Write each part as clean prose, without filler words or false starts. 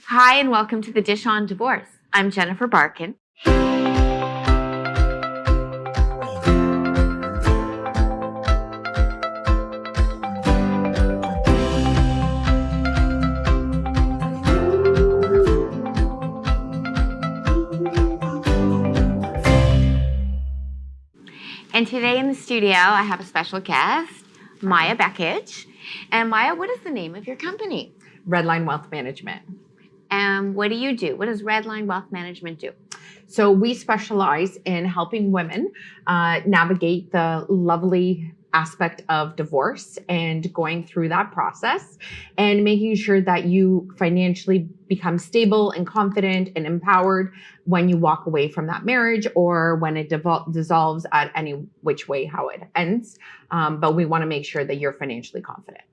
Hi, and welcome to the Dish on Divorce. I'm Jennifer Barkin. And today in the studio, I have a special guest, Maja Bekic. And Maja, what is the name of your company? Redline Wealth Management. And what do you do? What does Redline Wealth Management do? So we specialize in helping women navigate the lovely aspect of divorce and going through that process and making sure that you financially become stable and confident and empowered when you walk away from that marriage or when it dissolves at any which way how it ends. But we want to make sure that you're financially confident.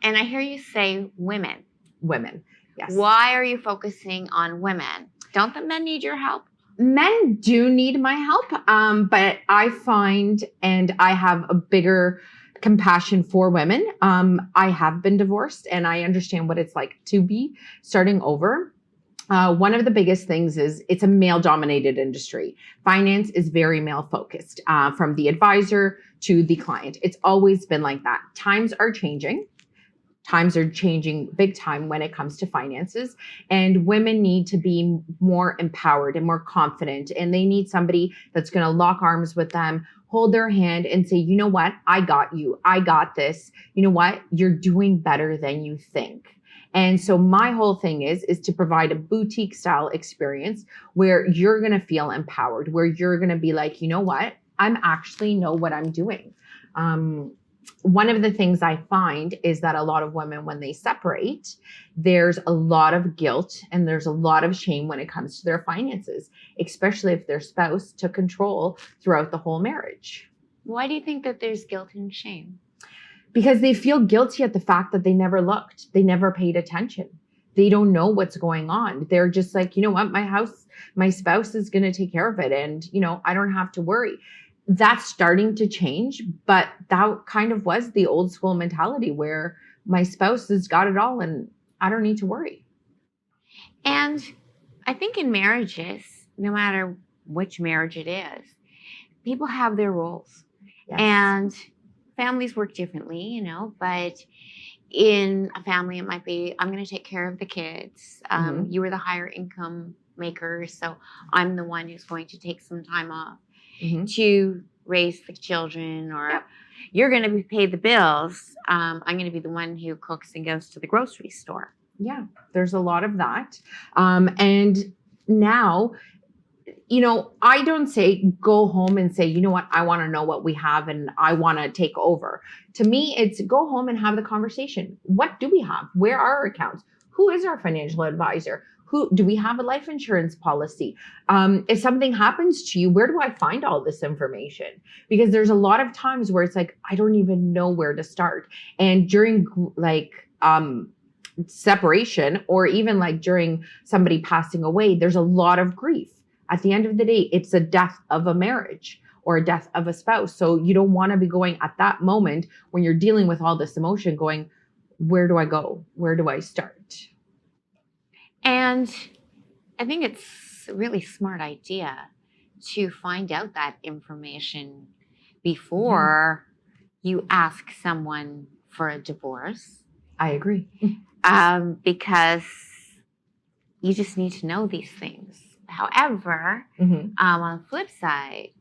And I hear you say women. Women, yes. Why are you focusing on women? Don't the men need your help? Men do need my help, but I find, and I have a bigger compassion for women. I have been divorced and I understand what it's like to be starting over. One of the biggest things is it's a male-dominated industry. Finance is very male-focused, from the advisor to the client. It's always been like that. Times are changing. Times are changing big time when it comes to finances, and women need to be more empowered and more confident, and they need somebody that's going to lock arms with them, hold their hand and say, you know what, I got you. I got this. You know what, you're doing better than you think. And so my whole thing is to provide a boutique style experience where you're going to feel empowered, where you're going to be like, you know what, I'm actually know what I'm doing. One of the things I find is that a lot of women, when they separate, there's a lot of guilt and there's a lot of shame when it comes to their finances, especially if their spouse took control throughout the whole marriage. Why do you think that there's guilt and shame? Because they feel guilty at the fact that they never looked. They never paid attention. They don't know what's going on. They're just like, you know what, my spouse is going to take care of it. And, you know, I don't have to worry. That's starting to change, but that kind of was the old school mentality where my spouse has got it all and I don't need to worry. And I think in marriages, no matter which marriage it is, people have their roles. Yes. And families work differently, you know, but in a family, it might be, I'm going to take care of the kids. You were the higher income maker, so I'm the one who's going to take some time off to raise the children, or you're going to pay the bills. I'm going to be the one who cooks and goes to the grocery store. Yeah, there's a lot of that. And now, you know, I don't say go home and say, you know what, I want to know what we have and I want to take over. To me, it's go home and have the conversation. What do we have? Where are our accounts? Who is our financial advisor? Who do we have a life insurance policy? If something happens to you, where do I find all this information? Because there's a lot of times where it's like, I don't even know where to start. And during separation, or even like during somebody passing away, there's a lot of grief. At the end of the day, it's a death of a marriage or a death of a spouse. So you don't want to be going at that moment when you're dealing with all this emotion going, where do I go? Where do I start? And I think it's a really smart idea to find out that information before you ask someone for a divorce. I agree. Because you just need to know these things. However, on the flip side,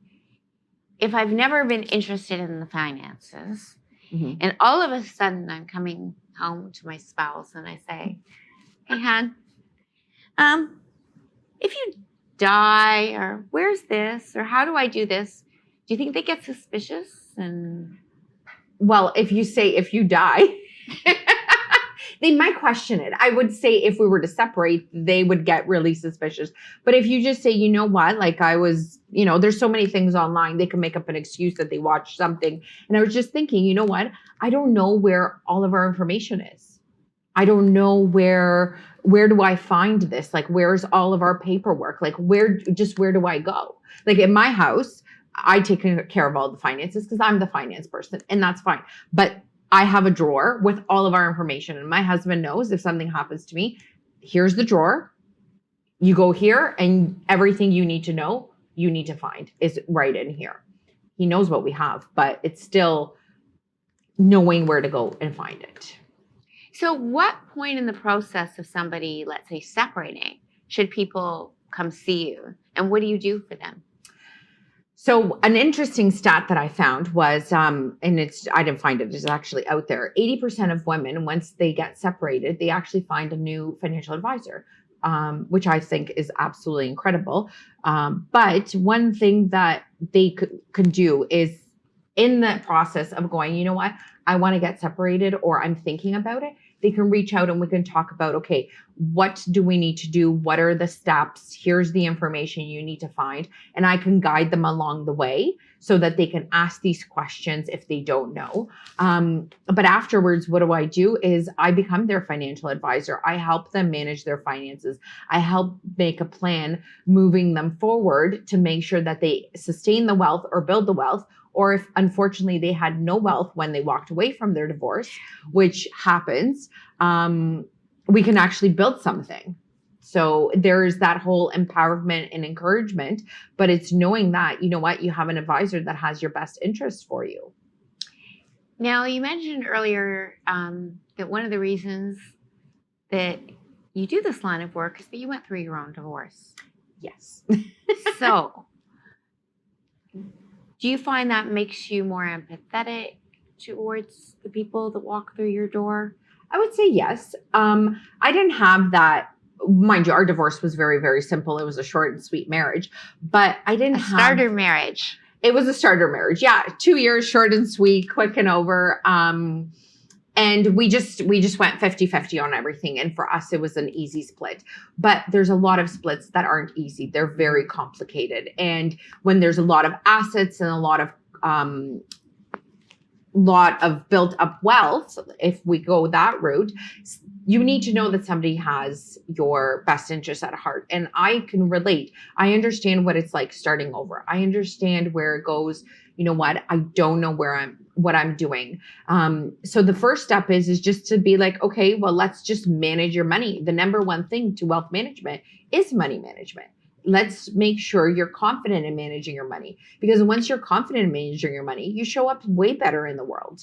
if I've never been interested in the finances, and all of a sudden I'm coming home to my spouse and I say, hey, hon, if you die, or where's this, or how do I do this? Do you think they get suspicious? And well, if you say, if you die, they might question it. I would say if we were to separate, they would get really suspicious. But if you just say, you know what, like I was, you know, there's so many things online, they can make up an excuse that they watched something. And I was just thinking, you know what, I don't know where all of our information is. I don't know where do I find this? Like, where's all of our paperwork? Like, where do I go? Like in my house, I take care of all the finances because I'm the finance person, and that's fine. But I have a drawer with all of our information, and my husband knows if something happens to me, here's the drawer. You go here and everything you need to know, you need to find is right in here. He knows what we have, but it's still knowing where to go and find it. So what point in the process of somebody, let's say, separating, should people come see you? And what do you do for them? So an interesting stat that I found was, and I didn't find it, it's actually out there. 80% of women, once they get separated, they actually find a new financial advisor, which I think is absolutely incredible. But one thing that they could do is, in the process of going, you know what, I want to get separated, or I'm thinking about it, they can reach out and we can talk about, okay, what do we need to do? What are the steps? Here's the information you need to find. And I can guide them along the way so that they can ask these questions if they don't know. But afterwards, what do? Is I become their financial advisor. I help them manage their finances. I help make a plan moving them forward to make sure that they sustain the wealth or build the wealth. Or if unfortunately they had no wealth when they walked away from their divorce, which happens, we can actually build something. So there's that whole empowerment and encouragement, but it's knowing that, you know what, you have an advisor that has your best interest for you. Now, you mentioned earlier that one of the reasons that you do this line of work is that you went through your own divorce. Yes. So do you find that makes you more empathetic towards the people that walk through your door? I would say yes. I didn't have that. Mind you, our divorce was very, very simple. It was a short and sweet marriage, but I didn't have... A starter marriage. It was a starter marriage. Yeah. 2 years, short and sweet, quick and over. And we just went 50-50 on everything. And for us, it was an easy split. But there's a lot of splits that aren't easy. They're very complicated. And when there's a lot of assets and a lot of built up wealth, if we go that route, you need to know that somebody has your best interest at heart. And I can relate. I understand what it's like starting over. I understand where it goes. You know what? I don't know what I'm doing. So the first step is just to be like, okay, well, let's just manage your money. The number one thing to wealth management is money management. Let's make sure you're confident in managing your money, because once you're confident in managing your money, you show up way better in the world.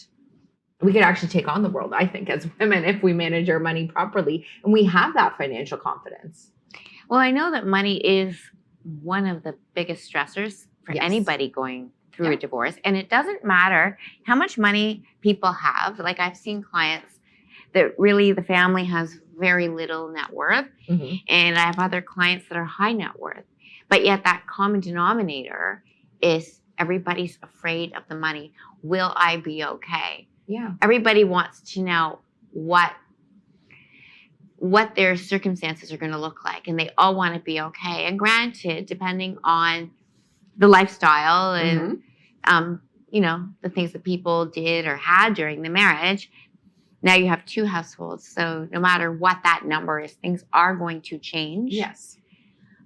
We could actually take on the world, I think, as women, if we manage our money properly and we have that financial confidence. Well, I know that money is one of the biggest stressors for anybody going through a divorce. And it doesn't matter how much money people have. Like, I've seen clients that really the family has very little net worth. Mm-hmm. And I have other clients that are high net worth. But yet that common denominator is everybody's afraid of the money. Will I be okay? Yeah. Everybody wants to know what their circumstances are going to look like. And they all want to be okay. And granted, depending on the lifestyle and, the things that people did or had during the marriage, now you have two households. So no matter what that number is, things are going to change. Yes.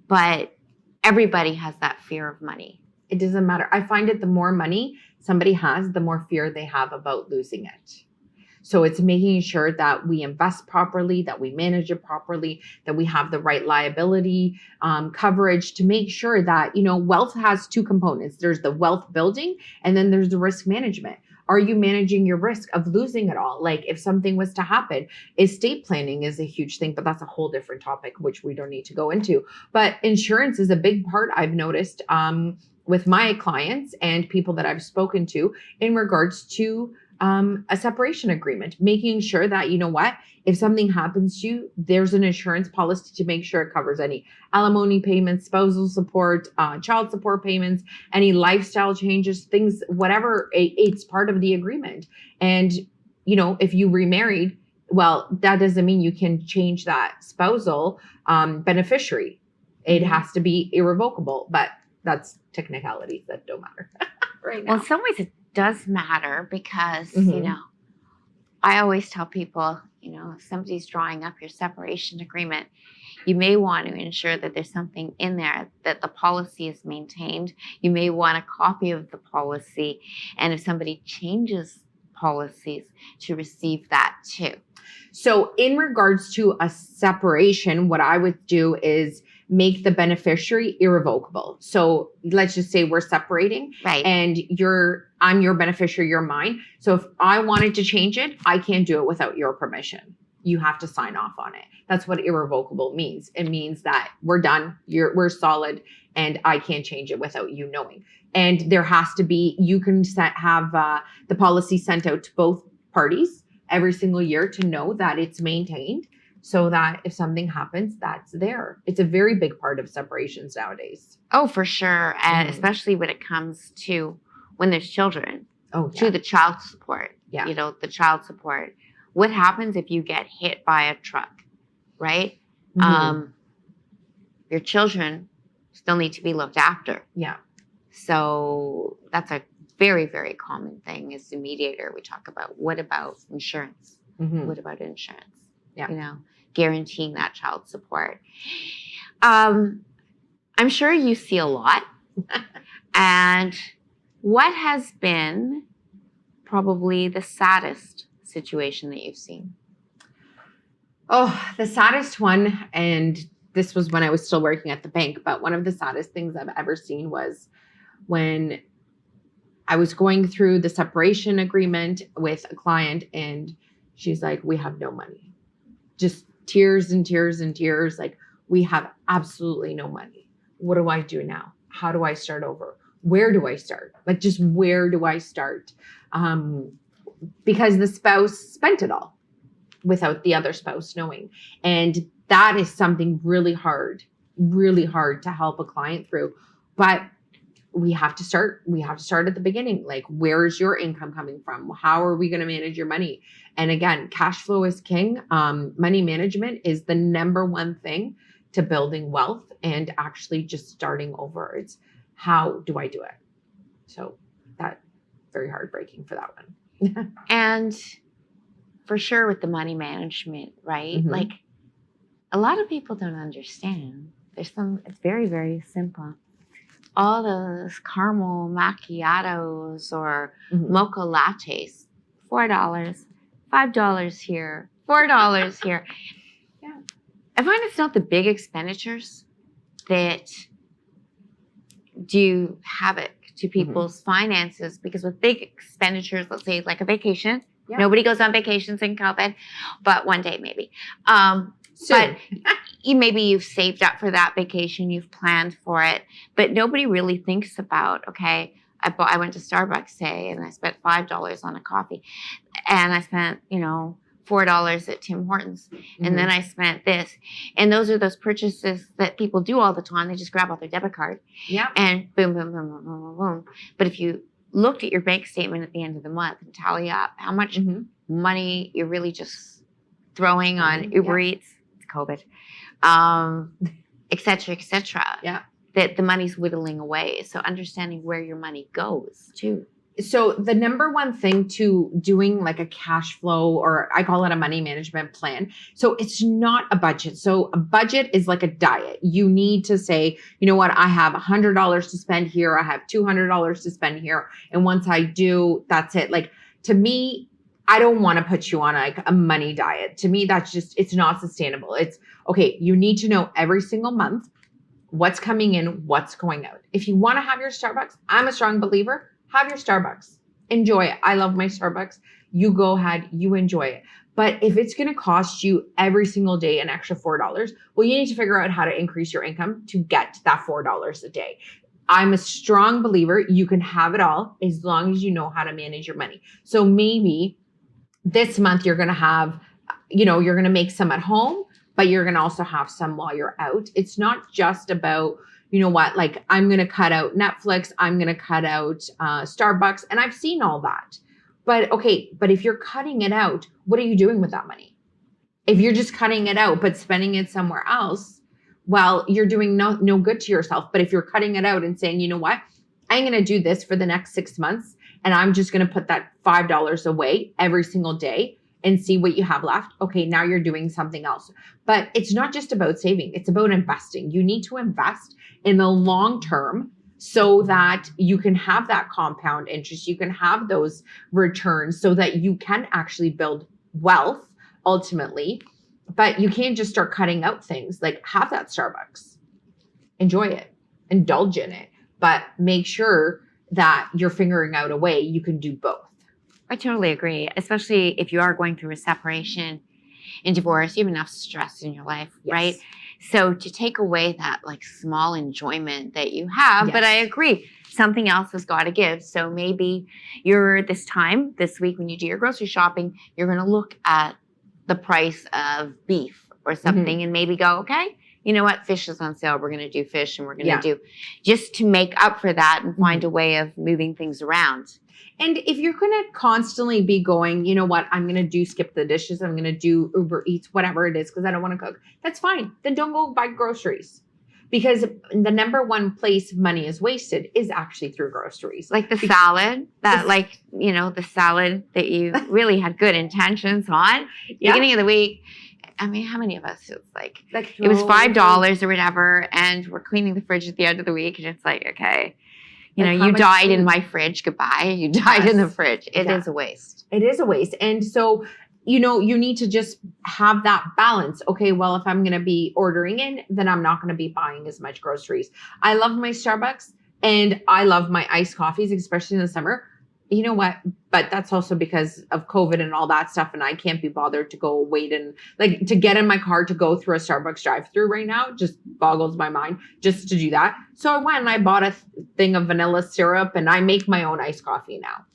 But everybody has that fear of money. It doesn't matter. I find it the more money somebody has, the more fear they have about losing it. So it's making sure that we invest properly, that we manage it properly, that we have the right liability coverage to make sure that, wealth has two components. There's the wealth building, and then there's the risk management. Are you managing your risk of losing it all? Like, if something was to happen, estate planning is a huge thing, but that's a whole different topic, which we don't need to go into. But insurance is a big part, I've noticed, with my clients and people that I've spoken to in regards to a separation agreement, making sure that, if something happens to you, there's an insurance policy to make sure it covers any alimony payments, spousal support, child support payments, any lifestyle changes, things, whatever, it's part of the agreement. And, if you remarried, well, that doesn't mean you can change that spousal beneficiary. It has to be irrevocable, but that's technicalities that don't matter right now. Well, in some ways it does matter because, I always tell people, if somebody's drawing up your separation agreement, you may want to ensure that there's something in there that the policy is maintained. You may want a copy of the policy. And if somebody changes policies, to receive that too. So in regards to a separation, what I would do is make the beneficiary irrevocable. So let's just say we're separating, Right. and I'm your beneficiary, you're mine. So if I wanted to change it, I can't do it without your permission. You have to sign off on it. That's what irrevocable means. It means that we're done, we're solid, and I can't change it without you knowing. And there has to be, you can have the policy sent out to both parties every single year to know that it's maintained, so that if something happens, that's there. It's a very big part of separations nowadays. Oh, for sure. And especially when it comes to when there's children. Oh, yeah. To the child support. Yeah. You know, the child support. What happens if you get hit by a truck, right? Your children still need to be looked after. Yeah. So that's a very, very common thing. As a mediator, we talk about, what about insurance? What about insurance? Yeah. You know, guaranteeing that child support. I'm sure you see a lot. And what has been probably the saddest situation that you've seen? Oh, the saddest one, and this was when I was still working at the bank, but one of the saddest things I've ever seen was when I was going through the separation agreement with a client, and she's like, we have no money. Just tears and tears and tears. Like, we have absolutely no money. What do I do now? How do I start over? Where do I start? Like, just where do I start? Because the spouse spent it all without the other spouse knowing. And that is something really hard to help a client through. But we have to start at the beginning. Like, where is your income coming from? How are we going to manage your money? And again, cash flow is king. Money management is the number one thing to building wealth and actually just starting over. It's, how do I do it? So that, very heartbreaking for that one. And for sure with the money management, right? Like, a lot of people don't understand. It's very, very simple. All those caramel macchiatos or mocha lattes, $4, $5 here, $4 here. Yeah. I find it's not the big expenditures that do havoc to people's finances, because with big expenditures, let's say like a vacation, nobody goes on vacations in COVID, but one day maybe. But maybe you've saved up for that vacation, you've planned for it, but nobody really thinks about, okay, I went to Starbucks today and I spent $5 on a coffee, and I spent, $4 at Tim Hortons, and then I spent this. And those are those purchases that people do all the time. They just grab out their debit card and boom, boom, boom, boom, boom, boom, boom. But if you looked at your bank statement at the end of the month and tally up how much money you're really just throwing on Uber Eats, COVID, et cetera, that the money's whittling away. So understanding where your money goes too. So the number one thing to doing like a cash flow, or I call it a money management plan. So it's not a budget. So a budget is like a diet. You need to say, you know what, I have $100 to spend here. I have $200 to spend here. And once I do, that's it. Like, to me, I don't want to put you on like a money diet. To me, that's just, it's not sustainable. It's okay. You need to know every single month what's coming in, what's going out. If you want to have your Starbucks, I'm a strong believer, have your Starbucks. Enjoy it. I love my Starbucks. You go ahead, you enjoy it. But if it's going to cost you every single day an extra $4, well, you need to figure out how to increase your income to get that $4 a day. I'm a strong believer you can have it all as long as you know how to manage your money. So maybe this month you're going to have, you're going to make some at home, but you're going to also have some while you're out. It's not just about, like, I'm going to cut out Netflix, I'm going to cut out Starbucks. And I've seen all that. But if you're cutting it out, what are you doing with that money? If you're just cutting it out, but spending it somewhere else, well, you're doing no good to yourself. But if you're cutting it out and saying, you know what, I'm going to do this for the next 6 months, and I'm just going to put that $5 away every single day and see what you have left. Okay, now you're doing something else. But it's not just about saving. It's about investing. You need to invest in the long term so that you can have that compound interest. You can have those returns so that you can actually build wealth ultimately. But you can't just start cutting out things. Like, have that Starbucks, enjoy it, indulge in it, but make sure that you're figuring out a way you can do both. I totally agree, especially if you are going through a separation and divorce. You have enough stress in your life, Yes. right? So to take away that like small enjoyment that you have, Yes. but I agree, something else has got to give. So maybe this week when you do your grocery shopping, you're going to look at the price of beef or something and maybe go, okay, you know what? Fish is on sale. We're going to do fish, and we're going to do just to make up for that and find a way of moving things around. And if you're going to constantly be going, you know what, I'm going to do skip the dishes, I'm going to do Uber Eats, whatever it is, because I don't want to cook, that's fine. Then don't go buy groceries. Because the number one place money is wasted is actually through groceries. Like the salad, the salad that you really had good intentions on. Beginning of the week, I mean, how many of us, it was $5 or whatever, and we're cleaning the fridge at the end of the week, and it's like, okay, you died in my fridge. Goodbye. You died in the fridge. It is a waste. It is a waste. And so, you need to just have that balance. Okay, well, if I'm going to be ordering in, then I'm not going to be buying as much groceries. I love my Starbucks and I love my iced coffees, especially in the summer. You know what? But that's also because of COVID and all that stuff. And I can't be bothered to go wait and to get in my car to go through a Starbucks drive-through right now. Just boggles my mind just to do that. So I went and I bought a thing of vanilla syrup and I make my own iced coffee now.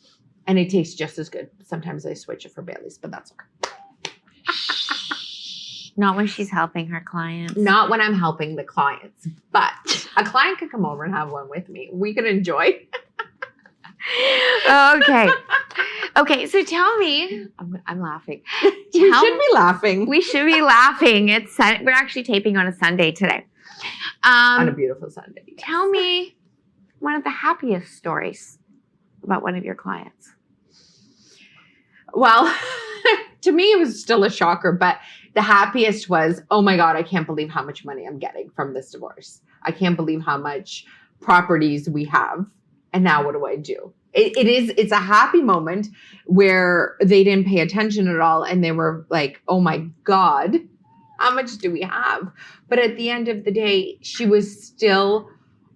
And it tastes just as good. Sometimes I switch it for Bailey's, but that's okay. Not when she's helping her clients. Not when I'm helping the clients. But a client could come over and have one with me. We could enjoy. Okay. Okay, so tell me. I'm laughing. We should be laughing. We should be laughing. We're actually taping on a Sunday today. On a beautiful Sunday. Yes. Tell me one of the happiest stories about one of your clients. Well, to me, it was still a shocker, but the happiest was, oh my God, I can't believe how much money I'm getting from this divorce. I can't believe how much properties we have. And now what do I do? It's a happy moment where they didn't pay attention at all. And they were like, oh my God, how much do we have? But at the end of the day, she was still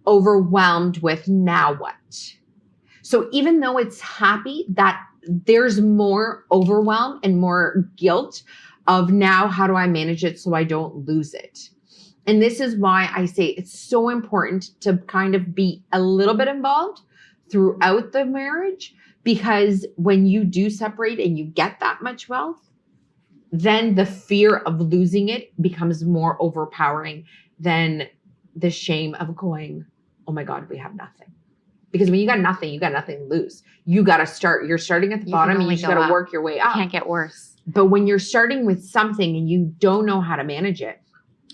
overwhelmed with now what? So even though it's happy, that there's more overwhelm and more guilt of now, how do I manage it so I don't lose it? And this is why I say it's so important to kind of be a little bit involved throughout the marriage, because when you do separate and you get that much wealth, then the fear of losing it becomes more overpowering than the shame of going, oh my God, we have nothing. Because when you got nothing to lose. You got to start. You're starting at the bottom and you just got to work your way up. Can't get worse. But when you're starting with something and you don't know how to manage it,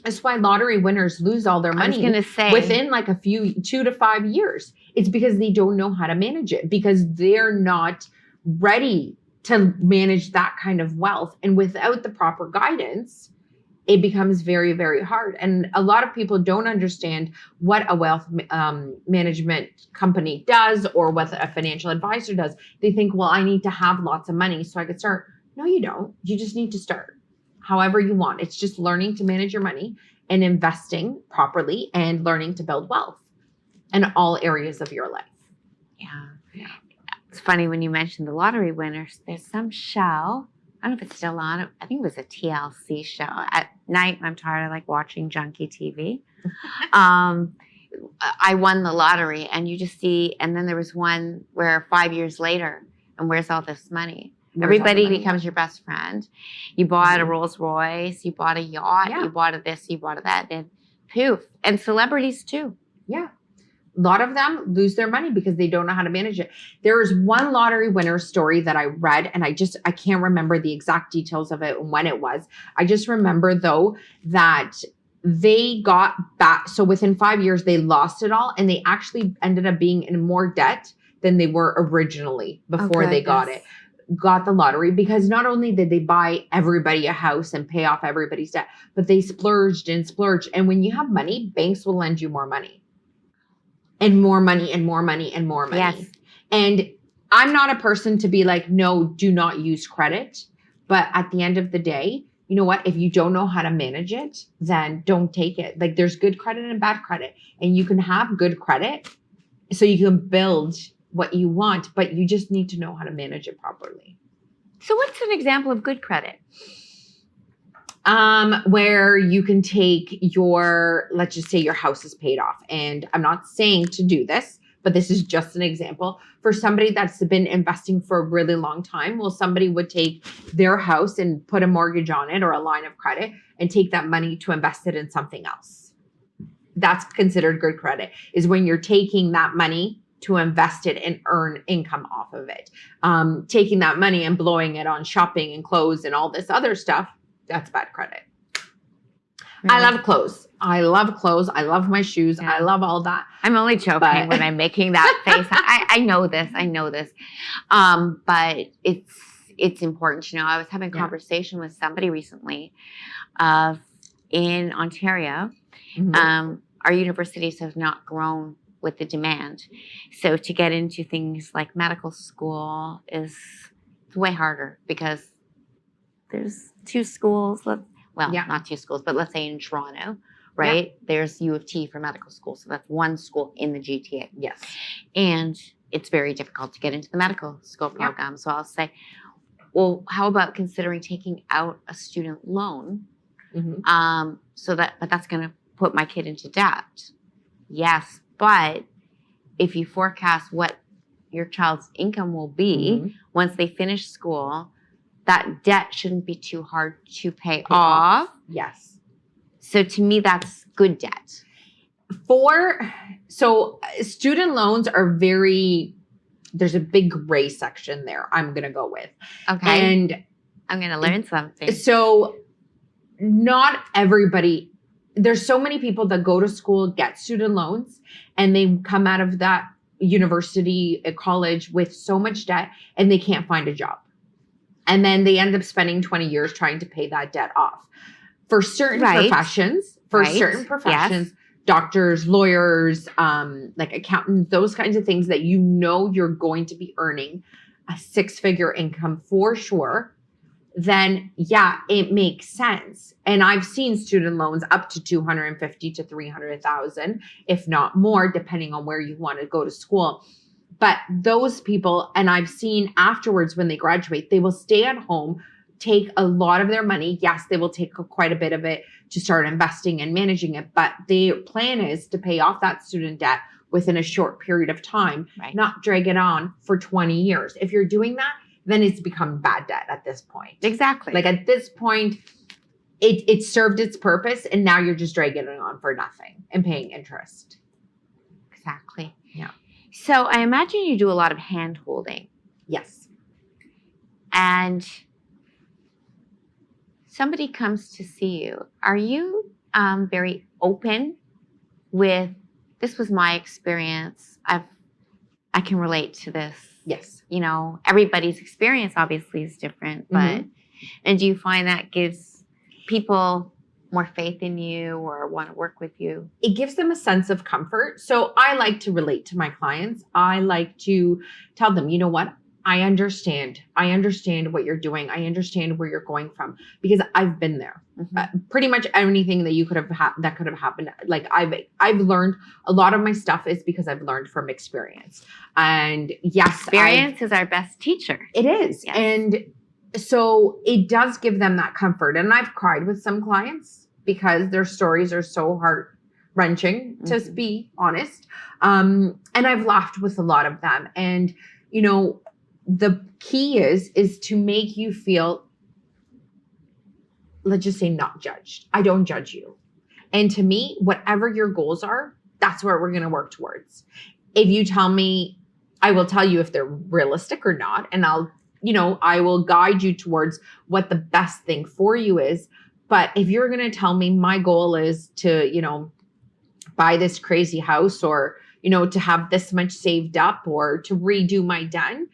that's why lottery winners lose all their money within like a few 2 to 5 years. It's because they don't know how to manage it, because they're not ready to manage that kind of wealth. And without the proper guidance, it becomes very, very hard. And a lot of people don't understand what a wealth management company does or what a financial advisor does. They think, well, I need to have lots of money so I could start. No, you don't. You just need to start however you want. It's just learning to manage your money and investing properly and learning to build wealth in all areas of your life. Yeah. It's funny when you mentioned the lottery winners. There's some show. I don't know if it's still on. I think it was a TLC show. At night, I'm tired of watching junky TV. I won the lottery, and you just see, and then there was one where 5 years later, and where's all this money? Everybody becomes your best friend. You bought a Rolls Royce, you bought a yacht, you bought a this, you bought a that, and poof. And celebrities too. Yeah. A lot of them lose their money because they don't know how to manage it. There is one lottery winner story that I read, and I can't remember the exact details of it and when it was. I just remember though that they got back. So within 5 years, they lost it all, and they actually ended up being in more debt than they were originally before they got the lottery, because not only did they buy everybody a house and pay off everybody's debt, but they splurged and splurged. And when you have money, banks will lend you more money. And more money and more money and more money. Yes. And I'm not a person to be like, no, do not use credit. But at the end of the day, you know what? If you don't know how to manage it, then don't take it. Like there's good credit and bad credit, and you can have good credit so you can build what you want, but you just need to know how to manage it properly. So what's an example of good credit? Where you can take let's just say your house is paid off. And I'm not saying to do this, but this is just an example for somebody that's been investing for a really long time. Well, somebody would take their house and put a mortgage on it or a line of credit and take that money to invest it in something else. That's considered good credit, is when you're taking that money to invest it and earn income off of it. Taking that money and blowing it on shopping and clothes and all this other stuff, that's bad credit. I love clothes. I love my shoes. Yeah. I love all that. I'm only joking when I'm making that face. I know this. But it's important to know. I was having a conversation with somebody recently in Ontario. Our universities have not grown with the demand. So to get into things like medical school is way harder because there's two schools. Not two schools, but let's say in Toronto, right? Yeah. There's U of T for medical school. So that's one school in the GTA. Yes. And it's very difficult to get into the medical school program. Yeah. So I'll say, well, how about considering taking out a student loan? But that's going to put my kid into debt. Yes. But if you forecast what your child's income will be once they finish school, that debt shouldn't be too hard to pay off. Yes. So to me, that's good debt. So student loans are there's a big gray section there I'm going to go with. Okay. And I'm going to learn something. So not everybody, there's so many people that go to school, get student loans, and they come out of that university, college with so much debt and they can't find a job. And then they end up spending 20 years trying to pay that debt off. For certain professions, yes. Doctors, lawyers, like accountants, those kinds of things that you know you're going to be earning a 6-figure income for sure, then yeah, it makes sense. And I've seen student loans up to $250,000 to $300,000, if not more, depending on where you want to go to school. But those people, and I've seen afterwards when they graduate, they will stay at home, take a lot of their money. Yes, they will take quite a bit of it to start investing and managing it. But their plan is to pay off that student debt within a short period of time, not drag it on for 20 years. If you're doing that, then it's become bad debt at this point. Exactly. Like at this point, it served its purpose and now you're just dragging it on for nothing and paying interest. Exactly. Yeah. So I imagine you do a lot of hand holding. Yes. And somebody comes to see you. Are you very open with, this was my experience. I can relate to this. Yes. You know, everybody's experience obviously is different, but, and do you find that gives people more faith in you or want to work with you? It gives them a sense of comfort. So I like to relate to my clients. I like to tell them, you know what? I understand what you're doing. I understand where you're going from because I've been there. Pretty much anything that you could have that could have happened. Like I've learned a lot of my stuff is because I've learned from experience. And yes, experience is our best teacher. It is. Yes. And so it does give them that comfort. And I've cried with some clients because their stories are so heart-wrenching, to be honest. And I've laughed with a lot of them. And, you know, the key is to make you feel, let's just say, not judged. I don't judge you. And to me, whatever your goals are, that's where we're going to work towards. If you tell me, I will tell you if they're realistic or not. And I will guide you towards what the best thing for you is. But if you're going to tell me my goal is to, buy this crazy house or, to have this much saved up or to redo my den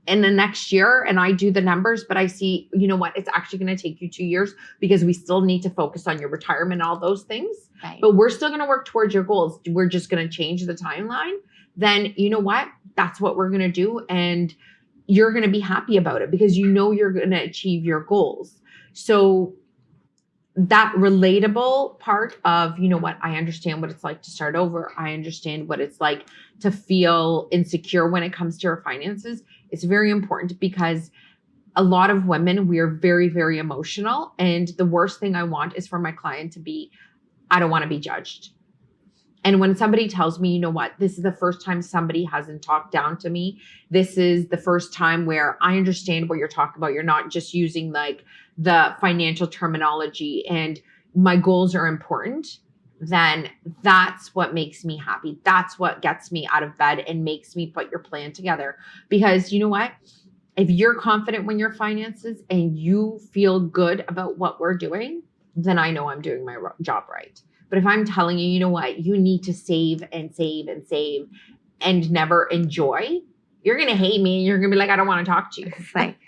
in the next year, and I do the numbers, but I see, it's actually going to take you 2 years because we still need to focus on your retirement, all those things. Right. But we're still going to work towards your goals. We're just going to change the timeline. Then you know what? That's what we're going to do. And, you're going to be happy about it because you know you're going to achieve your goals. So that relatable part of, you know what, I understand what it's like to start over. I understand what it's like to feel insecure when it comes to your finances. It's very important because a lot of women, we are very, very emotional. And the worst thing I want is for my client to be, I don't want to be judged. And when somebody tells me, you know what, this is the first time somebody hasn't talked down to me. This is the first time where I understand what you're talking about. You're not just using like the financial terminology and my goals are important. Then that's what makes me happy. That's what gets me out of bed and makes me put your plan together. Because you know what? If you're confident in your finances and you feel good about what we're doing, then I know I'm doing my job right. But if I'm telling you, you know what, you need to save and save and save and never enjoy, you're going to hate me and you're going to be like, I don't want to talk to you. It's like,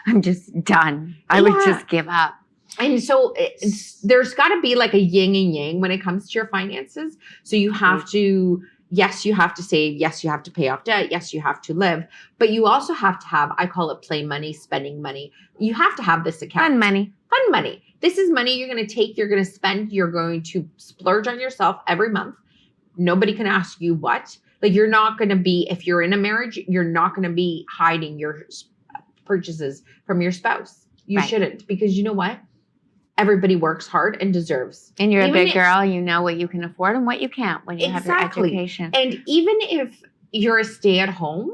I'm just done. I would just give up. And so there's got to be like a yin and yang when it comes to your finances. So you have to, yes, you have to save. Yes, you have to pay off debt. Yes, you have to live. But you also have to have, I call it play money, spending money. You have to have this account. Fun money. Fun money. This is money you're going to take, you're going to spend, you're going to splurge on yourself every month. Nobody can ask you what. Like you're not going to be, if you're in a marriage, you're not going to be hiding your purchases from your spouse. You shouldn't, because you know what? Everybody works hard and deserves. And you're a big girl, you know what you can afford and what you can't when you have your education. And even if you're a stay-at-home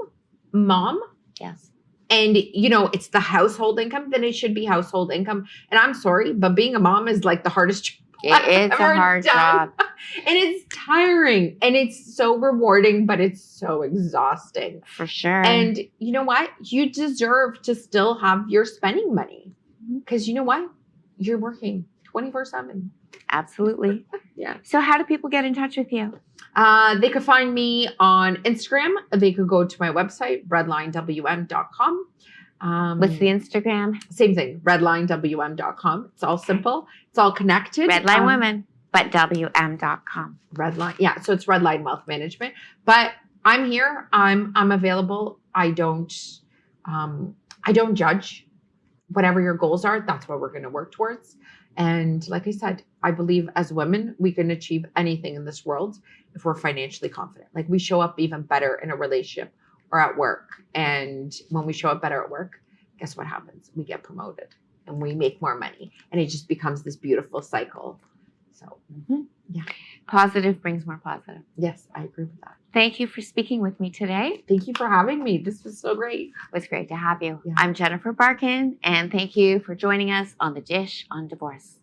mom, yes, and you know it's the household income, then it should be household income. And I'm sorry, but being a mom is like the hardest job. It's a hard job. And it's tiring and it's so rewarding, but it's so exhausting. For sure. And you know what? You deserve to still have your spending money because you know what? You're working 24/7. Absolutely. Yeah. So how do people get in touch with you? They could find me on Instagram. They could go to my website, redlinewm.com. What's the Instagram? Same thing, redlinewm.com. It's all simple. It's all connected. Redline Women, but WM.com. Redline. Yeah. So it's Redline Wealth Management. But I'm here. I'm available. I don't judge. Whatever your goals are, that's what we're going to work towards. And like I said, I believe as women, we can achieve anything in this world if we're financially confident. Like we show up even better in a relationship or at work. And when we show up better at work, guess what happens? We get promoted and we make more money. And it just becomes this beautiful cycle. So yeah. Positive brings more positive. Yes, I agree with that. Thank you for speaking with me today. Thank you for having me. This was so great. It was great to have you. Yeah. I'm Jennifer Barkin, and thank you for joining us on The Dish on Divorce.